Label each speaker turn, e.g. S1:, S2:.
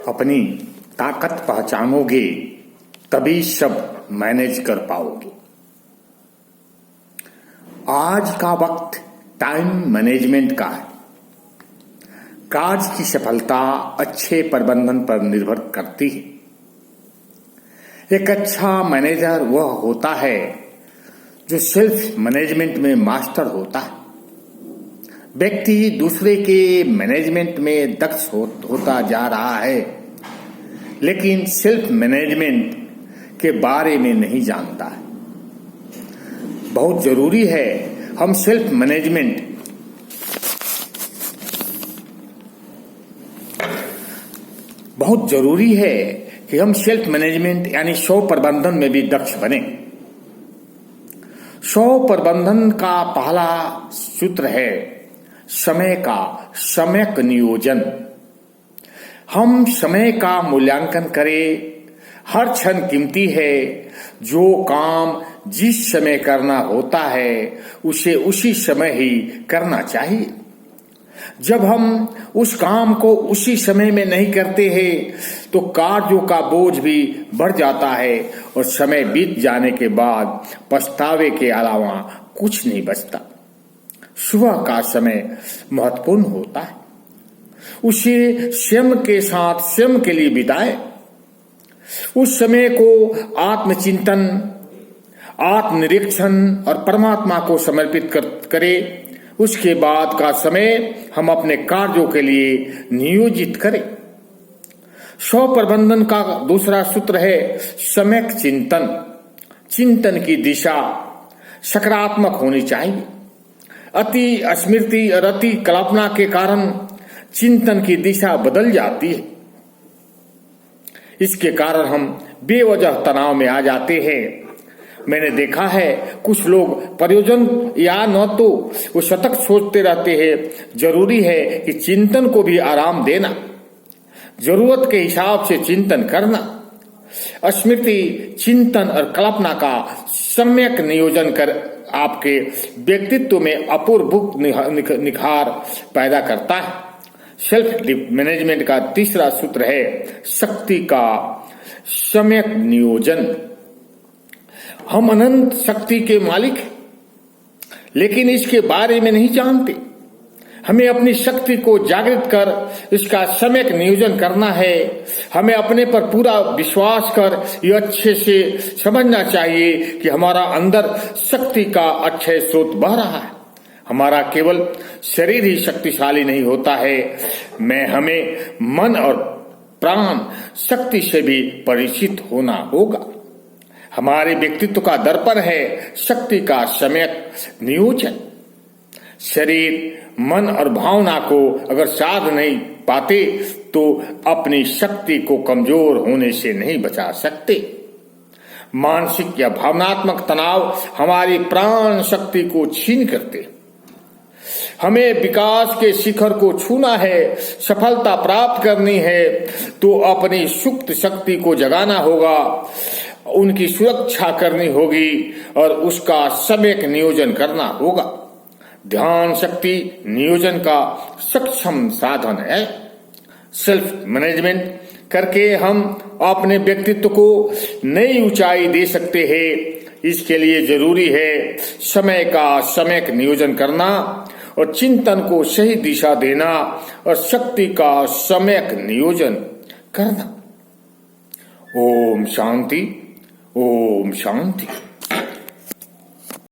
S1: अपनी ताकत पहचानोगे तभी सब मैनेज कर पाओगे। आज का वक्त टाइम मैनेजमेंट का है। कार्य की सफलता अच्छे प्रबंधन पर निर्भर करती है। एक अच्छा मैनेजर वह होता है जो सेल्फ मैनेजमेंट में मास्टर होता है। व्यक्ति दूसरे के मैनेजमेंट में दक्ष होता जा रहा है, लेकिन सेल्फ मैनेजमेंट के बारे में नहीं जानता है। बहुत जरूरी है हम सेल्फ मैनेजमेंट कि हम सेल्फ मैनेजमेंट यानी स्व प्रबंधन में भी दक्ष बने। स्व प्रबंधन का पहला सूत्र है समय का सम्यक नियोजन। हम समय का मूल्यांकन करें। हर क्षण कीमती है। जो काम जिस समय करना होता है उसे उसी समय ही करना चाहिए। जब हम उस काम को उसी समय में नहीं करते हैं तो कार्यों का बोझ भी बढ़ जाता है और समय बीत जाने के बाद पछतावे के अलावा कुछ नहीं बचता। सुबह का समय महत्वपूर्ण होता है। उसे स्वयं के साथ स्वयं के लिए बिताएं। उस समय को आत्मचिंतन, आत्मनिरीक्षण और परमात्मा को समर्पित करें। उसके बाद का समय हम अपने कार्यों के लिए नियोजित करें। स्व प्रबंधन का दूसरा सूत्र है सम्यक चिंतन। चिंतन की दिशा सकारात्मक होनी चाहिए। अति स्मृति और अति कल्पना के कारण चिंतन की दिशा बदल जाती है। इसके कारण हम बेवजह तनाव में आ जाते हैं। मैंने देखा है कुछ लोग प्रयोजन या न तो वो सतत सोचते रहते हैं। जरूरी है कि चिंतन को भी आराम देना, जरूरत के हिसाब से चिंतन करना। स्मृति, चिंतन और कल्पना का सम्यक नियोजन कर आपके व्यक्तित्व में अपूर्व निखार पैदा करता है। सेल्फ मैनेजमेंट का तीसरा सूत्र है शक्ति का सम्यक नियोजन। हम अनंत शक्ति के मालिक हैं, लेकिन इसके बारे में नहीं जानते। हमें अपनी शक्ति को जागृत कर इसका सम्यक नियोजन करना है। हमें अपने पर पूरा विश्वास कर यह अच्छे से समझना चाहिए कि हमारा अंदर शक्ति का अक्षय स्रोत बह रहा है। हमारा केवल शरीर ही शक्तिशाली नहीं होता है, हमें मन और प्राण शक्ति से भी परिचित होना होगा। हमारे व्यक्तित्व का दर्पण है शक्ति का सम्यक नियोजन। शरीर, मन और भावना को अगर साध नहीं पाते तो अपनी शक्ति को कमजोर होने से नहीं बचा सकते। मानसिक या भावनात्मक तनाव हमारी प्राण शक्ति को छीन करते। हमें विकास के शिखर को छूना है, सफलता प्राप्त करनी है तो अपनी सुप्त शक्ति को जगाना होगा, उनकी सुरक्षा करनी होगी और उसका सम्यक नियोजन करना होगा। ध्यान शक्ति नियोजन का सक्षम साधन है। सेल्फ मैनेजमेंट करके हम अपने व्यक्तित्व को नई ऊंचाई दे सकते हैं। इसके लिए जरूरी है समय का सम्यक नियोजन करना और चिंतन को सही दिशा देना और शक्ति का सम्यक नियोजन करना। ओम शांति, ओम शांति।